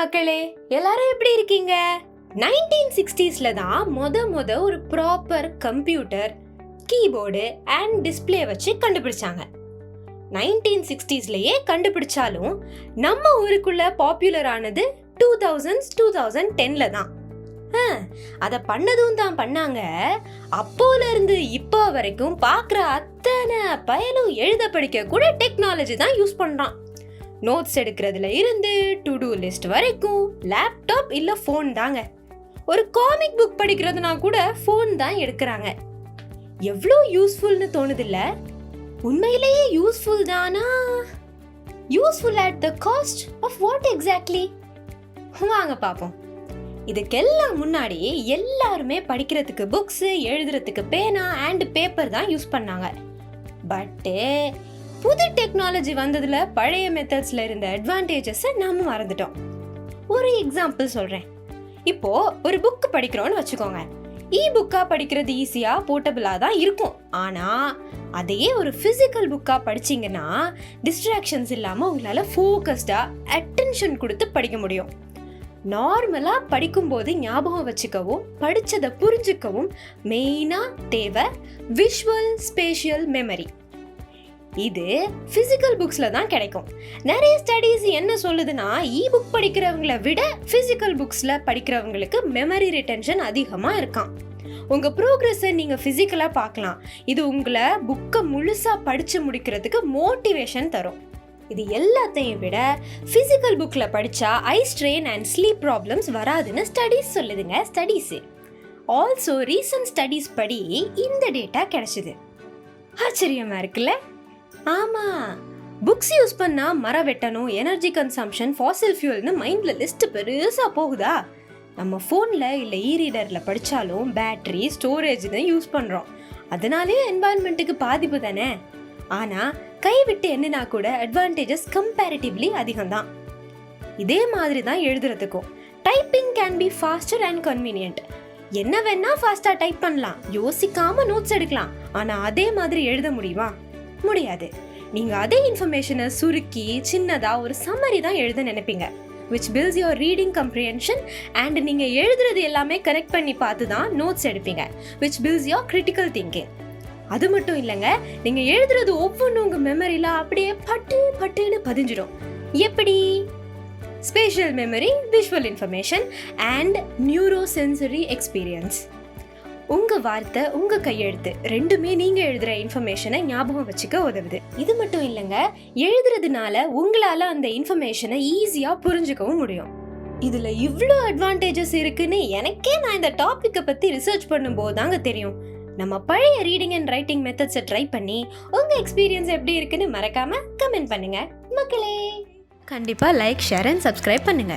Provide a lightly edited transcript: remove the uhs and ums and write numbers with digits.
மக்களே, எல்லாரும் எப்படி இருக்கீங்க? 1960ஸ்ல தான் முத ஒரு proper computer, keyboard and display வச்சு கண்டுபிடிச்சாங்க. 1960ஸ்லயே கண்டுபிடிச்சாலும் நம்ம ஊருக்குள்ள பாப்புலர் ஆனது 2010ல தான். அத பண்ணதும் தான் பண்ணாங்க. அப்போல இருந்து இப்போ வரைக்கும் பாக்குற அத்தனை பயலும் எழுத படிக்க கூட டெக்னாலஜி தான் யூஸ் பண்றான். நோட்ஸ் எடுக்கிறதுல இருந்து டு டூ லிஸ்ட் வரைக்கும் லேப்டாப் இல்ல போன் தாங்க. ஒரு காமிக் புக் படிக்கிறதுனா கூட போன் தான் எடுக்கிறாங்க. எவ்வளோ யூஸ்ஃபுல்னு தோணுதில்ல? உண்மையிலேயே யூஸ்ஃபுல் தானா? Useful at the cost of what exactly? வாங்க பாப்போம். இதுக்கெல்லாம் முன்னாடி எல்லாருமே படிக்கிறதுக்கு புக்ஸ், எழுதுறதுக்கு பேனா அண்ட் பேப்பர் தான் யூஸ் பண்ணாங்க. பட்டு புது டெக்னாலஜி வந்ததுல பழைய மெத்தட்ஸ்ல இருந்த அட்வான்டேஜஸை நாம மறந்துட்டோம். ஒரு எக்ஸாம்பிள் சொல்றேன். இப்போ ஒரு புக் படிக்கிறோம்னு வச்சுக்கோங்க. புக்கா படிக்கிறது ஈஸியா, போர்ட்டபிளா தான் இருக்கும். ஆனா அதையே ஒரு பிசிக்கல் புக்கா படிச்சீங்கன்னா டிஸ்ட்ராக்ஷன்ஸ் இல்லாம உங்களால ஃபோக்கஸ்டா அட்டென்ஷன் கொடுத்து படிக்க முடியும். நார்மலா படிக்கும்போது ஞாபகம் வச்சுக்கவும் படிச்சதை புரிஞ்சுக்கவும் மெயினா தேவை விஷுவல் ஸ்பேஷியல் மெமரி. இது பிசிக்கல் புக்ஸ்ல தான் கிடைக்கும். நிறைய ஸ்டடீஸ் என்ன சொல்லுதுன்னா, புக் படிக்கிறவங்களை விட பிசிக்கல் புக்ஸ்ல படிக்கிறவங்களுக்கு மெமரி ரிட்டென்ஷன் அதிகமா இருக்காம். உங்க ப்ரோக்ரஸை நீங்க பிசிக்கலா பார்க்கலாம். இது உங்களை புக்கை முழுசா படிச்சு முடிக்கிறதுக்கு மோட்டிவேஷன் தரும். இது எல்லாத்தையும் விட பிசிக்கல் புக்ல படிச்சா eye strain and sleep problems வராதுன்னு ஸ்டடீஸ் சொல்லுதுங்க. ஸ்டடீஸ் ஆல்சோ ரீசன்ட் ஸ்டடீஸ் படி இந்த டேட்டா கிடைச்சது. ஆச்சரியமா இருக்குல்ல? ஆமா, புக்ஸ் யூஸ் பண்ணா மரம் வெட்டணும், எனர்ஜி கன்சம்ஷன், ஃபாசில் ஃபியூல்னு மைண்ட்ல லிஸ்ட் பெருசா போகுதா? நம்ம போன்ல இல்ல ரீடர்ல படிச்சாலும் பேட்டரி, ஸ்டோரேஜ்னு யூஸ் பண்றோம். அதனாலே என்வாயன்மெண்ட்டுக்கு பாதிப்பு தானே. ஆனா கை விட்டு எண்ணினா கூட அட்வான்டேஜஸ் கம்பேரிட்டிவ்லி அதிகம் தான். இதே மாதிரி தான் எழுதுறதுக்கும். Typing can be faster and convenient. என்ன வேணா ஃபாஸ்டா டைப் பண்ணலாம், யோசிக்காம நோட்ஸ் எடுக்கலாம். ஆனா அதே மாதிரி எழுத முடியுமா? முடியாது. நீங்க அதே இன்ஃபர்மேஷனை சுருக்கி சின்னதா ஒரு சம்மரி தான் எழுத நினைப்பீங்க, which builds your reading comprehension, and நீங்க எழுதுறது எல்லாமே கனெக்ட் பண்ணி பார்த்து தான் நோட்ஸ் எடுப்பீங்க, which builds your critical thinking. அது மட்டும் இல்லைங்க, நீங்க எழுதுறது ஒவ்வொன்றும் உங்க மெமரியில அப்படியே பட்டுன்னு பதிஞ்சிடும். எப்படி? Spatial memory, visual information and neuro sensory experience. உங்க வார்த்தை, உங்க கையெழுத்து ரெண்டுமே நீங்க எழுதுற இன்ஃபர்மேஷனை ஞாபகம் வச்சுக்க உதவுது. இது மட்டும் இல்லைங்க, எழுதுறதுனால உங்களால அந்த இன்ஃபர்மேஷனை ஈஸியா புரிஞ்சுக்கவும் முடியும். இதுல இவ்வளோ அட்வான்டேஜஸ் இருக்குன்னு எனக்கே நான் இந்த டாபிக்கை பத்தி ரிசர்ச் பண்ணும்போது தாங்க தெரியும். நம்ம பழைய ரீடிங் அண்ட் ரைட்டிங் மெத்தட்ஸை ட்ரை பண்ணி உங்க எக்ஸ்பீரியன்ஸ் எப்படி இருக்குன்னு மறக்காம கமெண்ட் பண்ணுங்க மக்களே. கண்டிப்பா லைக், ஷேர் அண்ட் சப்ஸ்கிரைப் பண்ணுங்க.